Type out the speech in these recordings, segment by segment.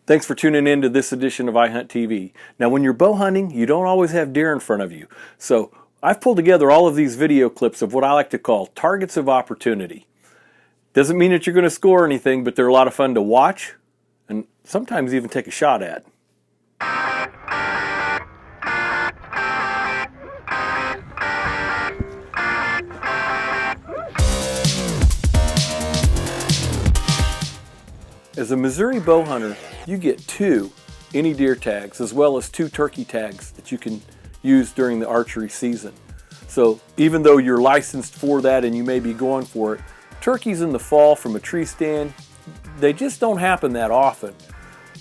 Thanks for tuning in to this edition of IHTV. Now, when you're bow hunting, you don't always have deer in front of you. So I've pulled together all of these video clips of what I like to call targets of opportunity. Doesn't mean that you're going to score anything, but they're a lot of fun to watch and sometimes even take a shot at. As a Missouri bow hunter, you get 2 any deer tags as well as 2 turkey tags that you can use during the archery season. So even though you're licensed for that and you may be going for it, turkeys in the fall from a tree stand, they just don't happen that often,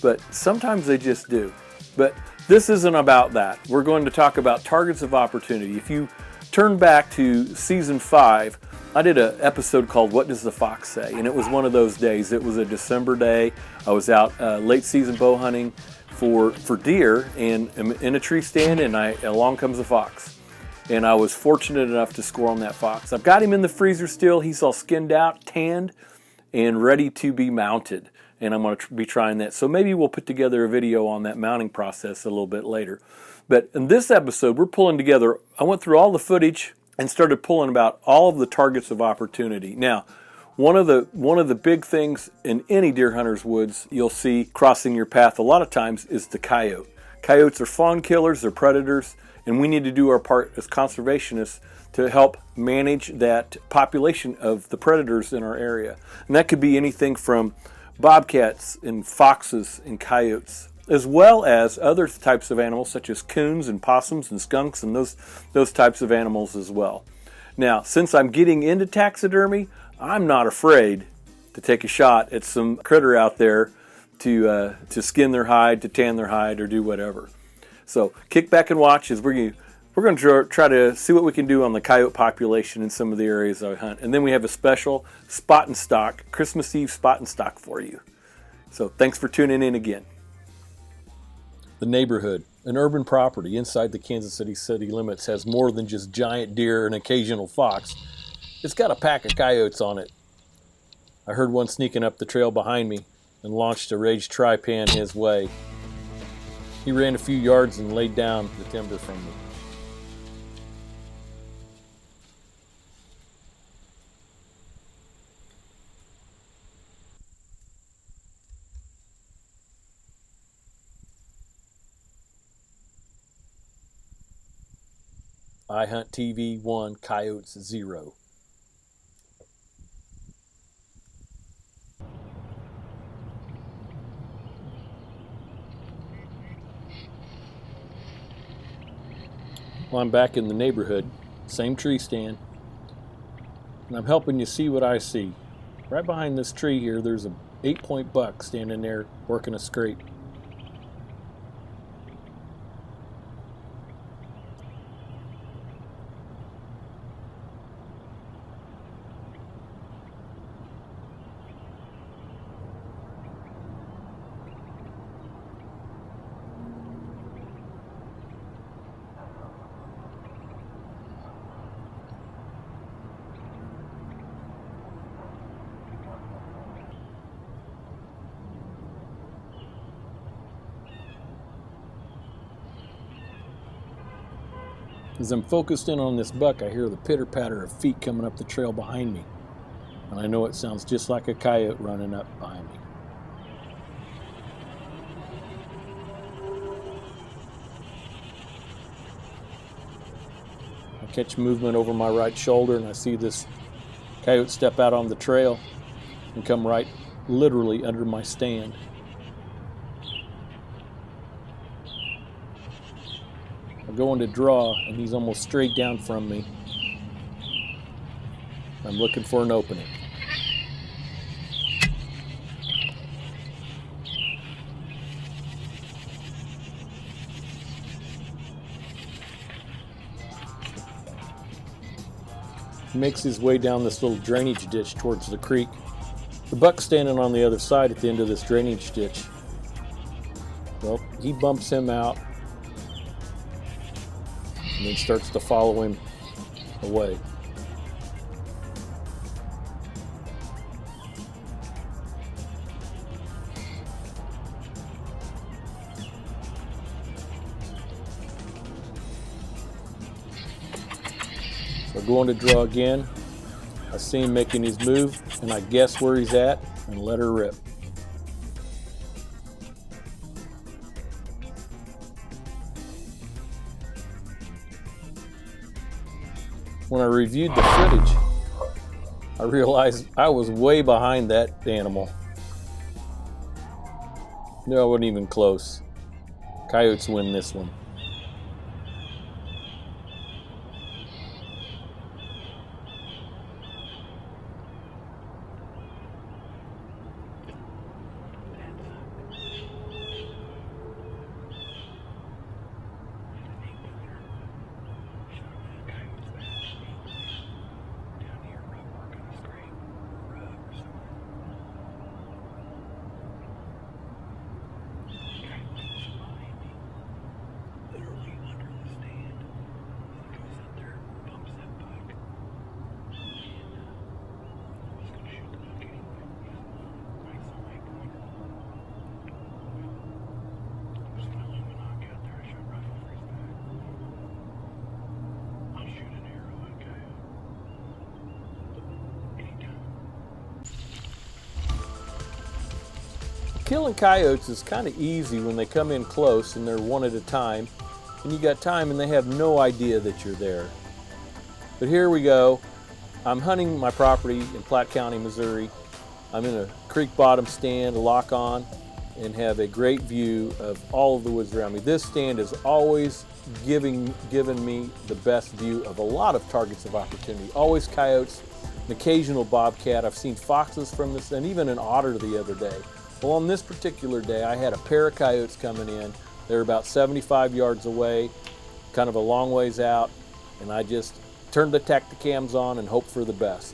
but sometimes they just do. But this isn't about that. We're going to talk about targets of opportunity. If you turn back to season 5, I did an episode called What Does the Fox Say? And it was one of those days. It was a December day. I was out late season bow hunting for deer and in a tree stand, and along comes a fox. And I was fortunate enough to score on that fox. I've got him in the freezer still. He's all skinned out, tanned, and ready to be mounted. And I'm going to be trying that. So maybe we'll put together a video on that mounting process a little bit later. But in this episode, we're pulling together, I went through all the footage and started pulling about all of the targets of opportunity. Now, one of the big things in any deer hunter's woods you'll see crossing your path a lot of times is the coyote. Coyotes are fawn killers, they're predators, and we need to do our part as conservationists to help manage that population of the predators in our area. And that could be anything from bobcats and foxes and coyotes, as well as other types of animals such as coons and possums and skunks and those types of animals as well. Now, since I'm getting into taxidermy, I'm not afraid to take a shot at some critter out there to skin their hide, to tan their hide, or do whatever. So kick back and watch as we're going to try to see what we can do on the coyote population in some of the areas I hunt. And then we have a special spot and stock, Christmas Eve spot and stock for you. So thanks for tuning in again. The neighborhood, an urban property inside the Kansas city limits, has more than just giant deer and occasional fox. It's got a pack of coyotes on it. I heard one sneaking up the trail behind me and launched a raged tri-pan his way. He ran a few yards and laid down the timber from me. IHTV 1, coyotes 0. Well, I'm back in the neighborhood, same tree stand, and I'm helping you see what I see. Right behind this tree here, there's a 8-point buck standing there working a scrape. As I'm focused in on this buck, I hear the pitter-patter of feet coming up the trail behind me. And I know it sounds just like a coyote running up behind me. I catch movement over my right shoulder and I see this coyote step out on the trail and come right literally under my stand. I'm going to draw, and he's almost straight down from me. I'm looking for an opening. He makes his way down this little drainage ditch towards the creek. The buck's standing on the other side at the end of this drainage ditch. Well, he bumps him out and then starts to follow him away. So going to draw again. I see him making his move, and I guess where he's at and let her rip. When I reviewed the footage, I realized I was way behind that animal. No, I wasn't even close. Coyotes win this one. Killing coyotes is kind of easy when they come in close and they're one at a time, and you got time and they have no idea that you're there. But here we go. I'm hunting my property in Platte County, Missouri. I'm in a creek bottom stand, a lock on, and have a great view of all of the woods around me. This stand is always given me the best view of a lot of targets of opportunity. Always coyotes, an occasional bobcat. I've seen foxes from this, and even an otter the other day. Well, on this particular day, I had a pair of coyotes coming in. They're about 75 yards away, kind of a long ways out, and I just turned the Tacticams on and hoped for the best.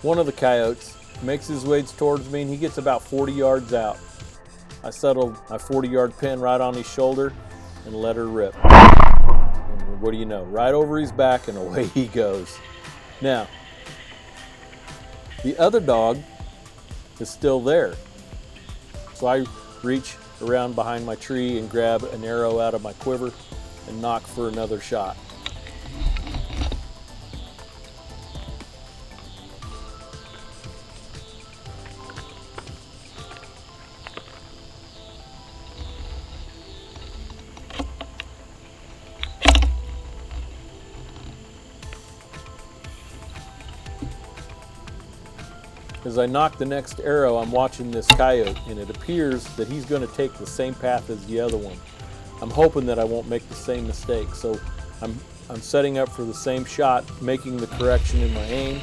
One of the coyotes makes his way towards me, and he gets about 40 yards out. I settled my 40-yard pin right on his shoulder and let her rip. And what do you know? Right over his back, and away he goes. Now, the other dog is still there. So I reach around behind my tree and grab an arrow out of my quiver and knock for another shot. As I knock the next arrow, I'm watching this coyote, and it appears that he's going to take the same path as the other one. I'm hoping that I won't make the same mistake, so I'm setting up for the same shot, making the correction in my aim,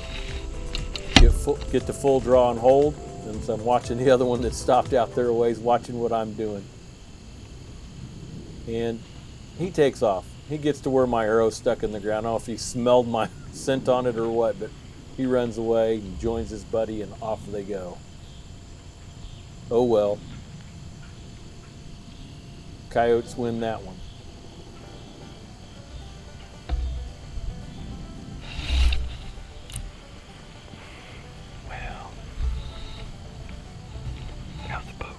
get the full draw and hold, and so I'm watching the other one that stopped out there a ways, watching what I'm doing. And he takes off. He gets to where my arrow's stuck in the ground. I don't know if he smelled my scent on it or what, but he runs away and joins his buddy, and off they go. Oh well. Coyotes win that one. Well, how's the poke?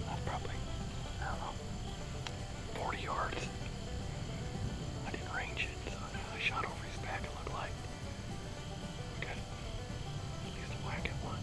That's probably, I don't know, 40 yards. I didn't range it, so I shot over his back, it looked like. Got at least a whack at one.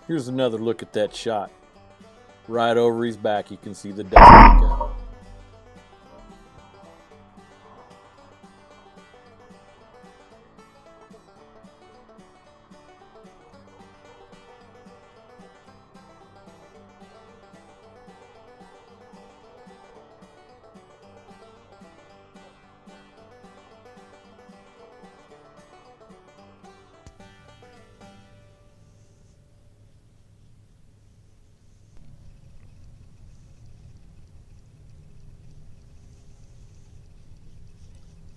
Here's another look at that shot. Right over his back, you can see the dust stick out.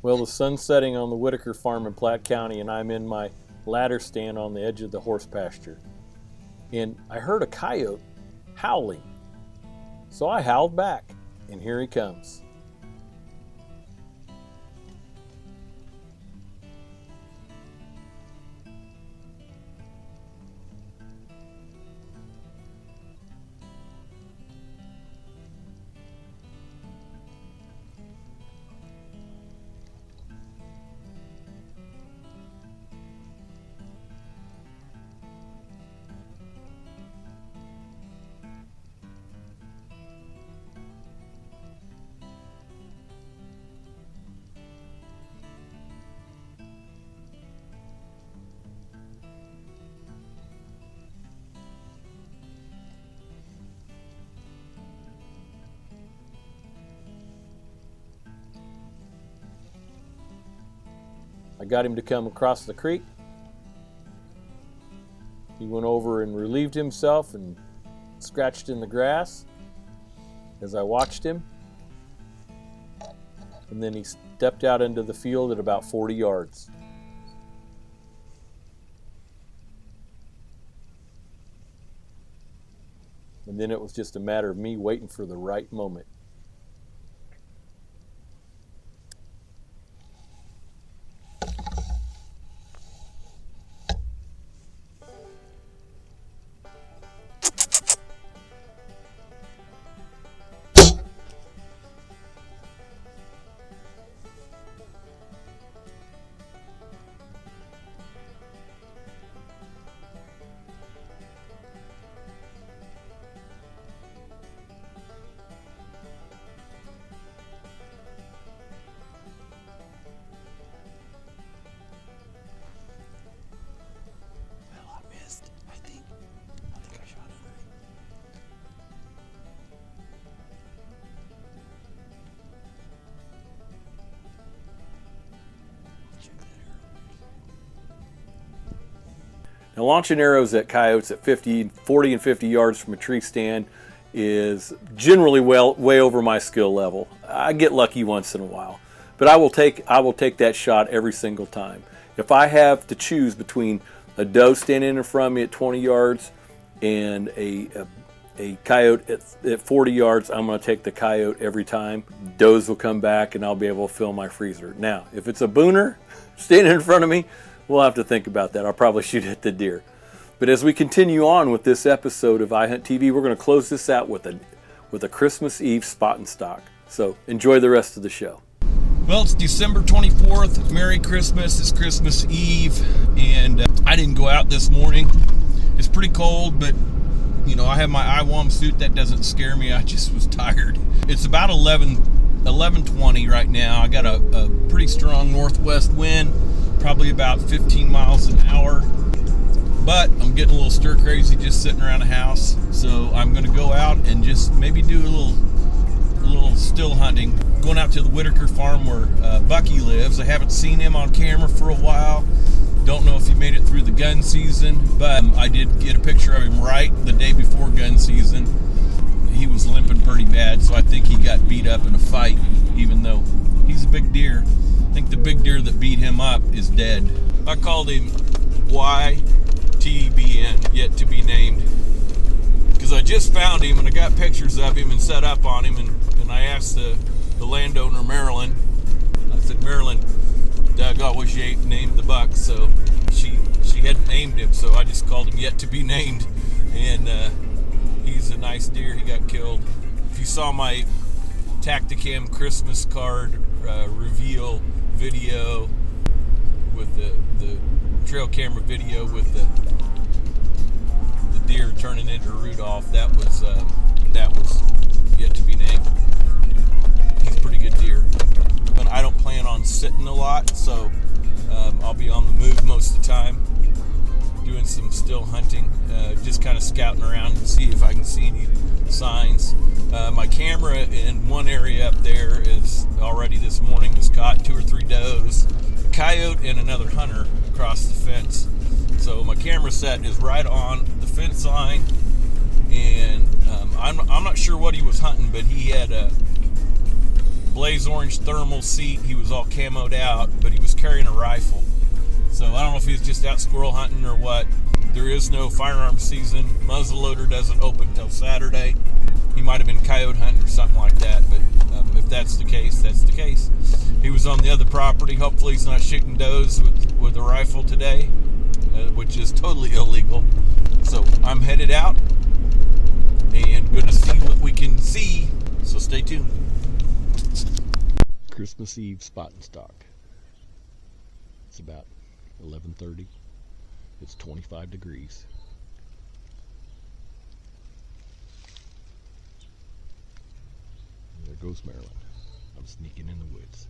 Well, the sun's setting on the Whitaker farm in Platte County, and I'm in my ladder stand on the edge of the horse pasture. And I heard a coyote howling. So I howled back, and here he comes. I got him to come across the creek. He went over and relieved himself and scratched in the grass as I watched him. And then he stepped out into the field at about 40 yards. And then it was just a matter of me waiting for the right moment. Now, launching arrows at coyotes at 40 and 50 yards from a tree stand is generally way over my skill level. I get lucky once in a while, but I will take that shot every single time. If I have to choose between a doe standing in front of me at 20 yards and a coyote at 40 yards, I'm going to take the coyote every time. Does will come back and I'll be able to fill my freezer. Now, if it's a booner standing in front of me, we'll have to think about that. I'll probably shoot at the deer. But as we continue on with this episode of IHTV, we're going to close this out with a Christmas Eve spot and stock. So enjoy the rest of the show. Well, it's December 24th. Merry Christmas. It's Christmas Eve, and I didn't go out this morning. It's pretty cold, but you know, I have my IWAM suit. That doesn't scare me. I just was tired. It's about 11:20 right now. I got a pretty strong northwest wind, probably about 15 miles an hour. But I'm getting a little stir crazy just sitting around the house. So I'm going to go out and just maybe do a little still hunting. Going out to the Whitaker farm where Bucky lives. I haven't seen him on camera for a while. Don't know if he made it through the gun season, but I did get a picture of him right the day before gun season. He was limping pretty bad, so I think he got beat up in a fight, even though he's a big deer. I think the big deer that beat him up is dead. I called him YTBN, yet to be named, because I just found him and I got pictures of him and set up on him, and I asked the landowner, Marilyn, I said, Marilyn, Doug, I wish you named the buck. So she hadn't named him, so I just called him yet to be named, and he's a nice deer. He got killed. If you saw my Tacticam Christmas card reveal video with the trail camera video with the deer turning into Rudolph, that was yet to be named. He's a pretty good deer. But I don't plan on sitting a lot, so I'll be on the move most of the time, doing some still hunting, just kind of scouting around and see if I can see any signs. My camera in one area up there is already this morning has caught 2 or 3 does, a coyote, and another hunter across the fence. So my camera set is right on the fence line, and I'm not sure what he was hunting, but he had blaze orange thermal seat. He was all camoed out, but he was carrying a rifle. So I don't know if he was just out squirrel hunting or what. There is no firearm season. Muzzleloader doesn't open till Saturday. He might have been coyote hunting or something like that, but if that's the case, that's the case. He was on the other property. Hopefully he's not shooting does with a rifle today, which is totally illegal. So I'm headed out and going to see what we can see. So stay tuned. Christmas Eve spot and stalk. It's about 11:30. It's 25 degrees. There goes Maryland. I'm sneaking in the woods.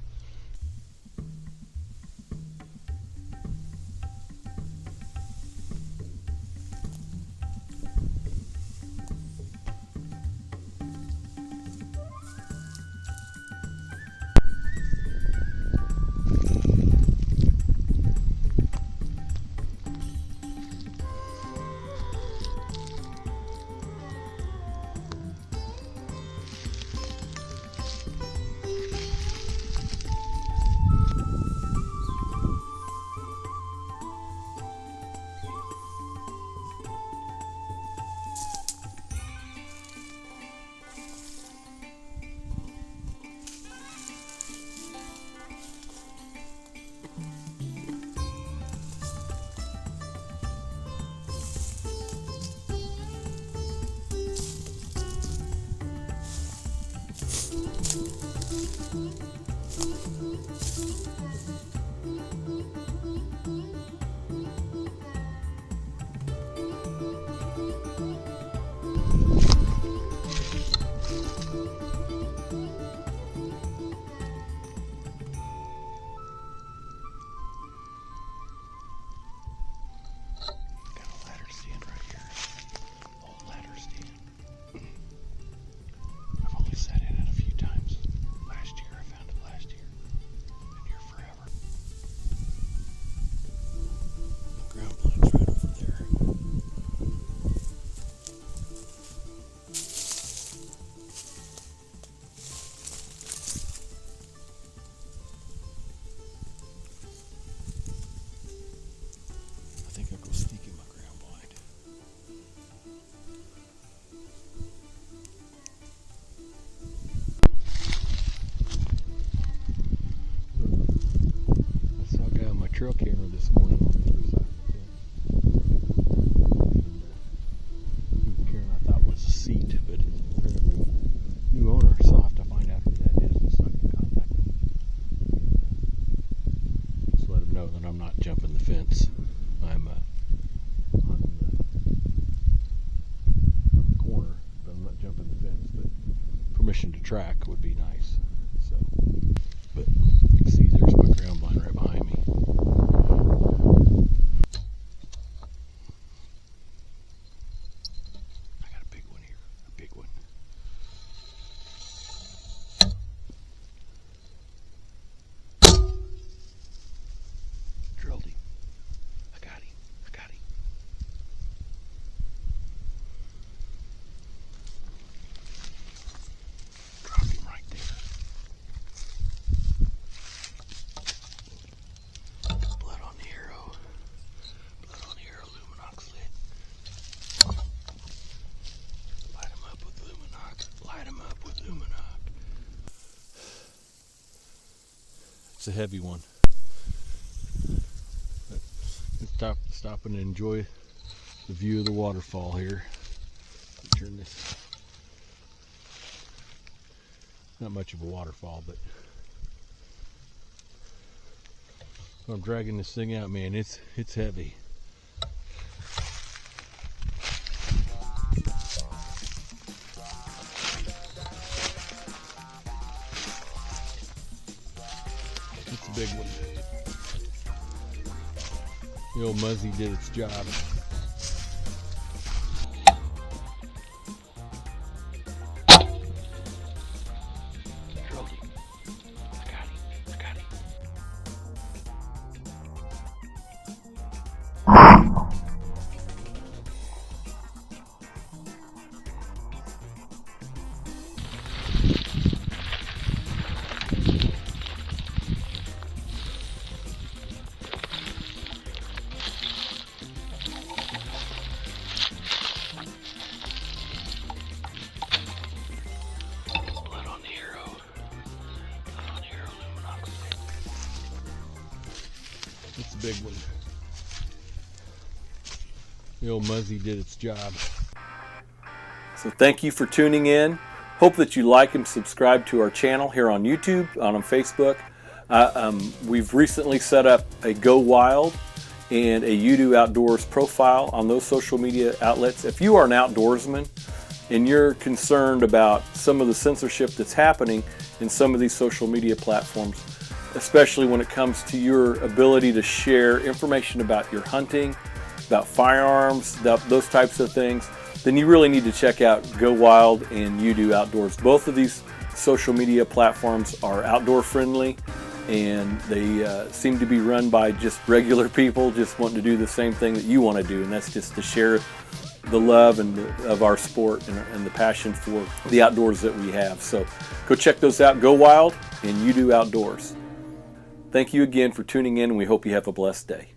Trail camera this morning on the other side of the fence. Karen, I thought was a seat, but apparently new owner, so I'll have to find out who that is so I can contact them. Just let them know that I'm not jumping the fence. I'm on the corner, but I'm not jumping the fence. But permission to track would be nice. So, but you can see there's my ground blind right behind me. It's a heavy one. Stop and enjoy the view of the waterfall here. Turn this. Not much of a waterfall, but I'm dragging this thing out, man. It's heavy. It's a big one. The old Muzzy did its job. big one. The old Muzzy did its job. So thank you for tuning in. Hope that you like and subscribe to our channel here on YouTube, on Facebook. We've recently set up a Go Wild and a You Outdoors profile on those social media outlets. If you are an outdoorsman and you're concerned about some of the censorship that's happening in some of these social media platforms, especially when it comes to your ability to share information about your hunting, about firearms, those types of things, then you really need to check out Go Wild and You Outdoors. Both of these social media platforms are outdoor friendly, and they seem to be run by just regular people just wanting to do the same thing that you want to do, and that's just to share the love of our sport and the passion for the outdoors that we have. So go check those out, Go Wild and You Outdoors. Thank you again for tuning in, and we hope you have a blessed day.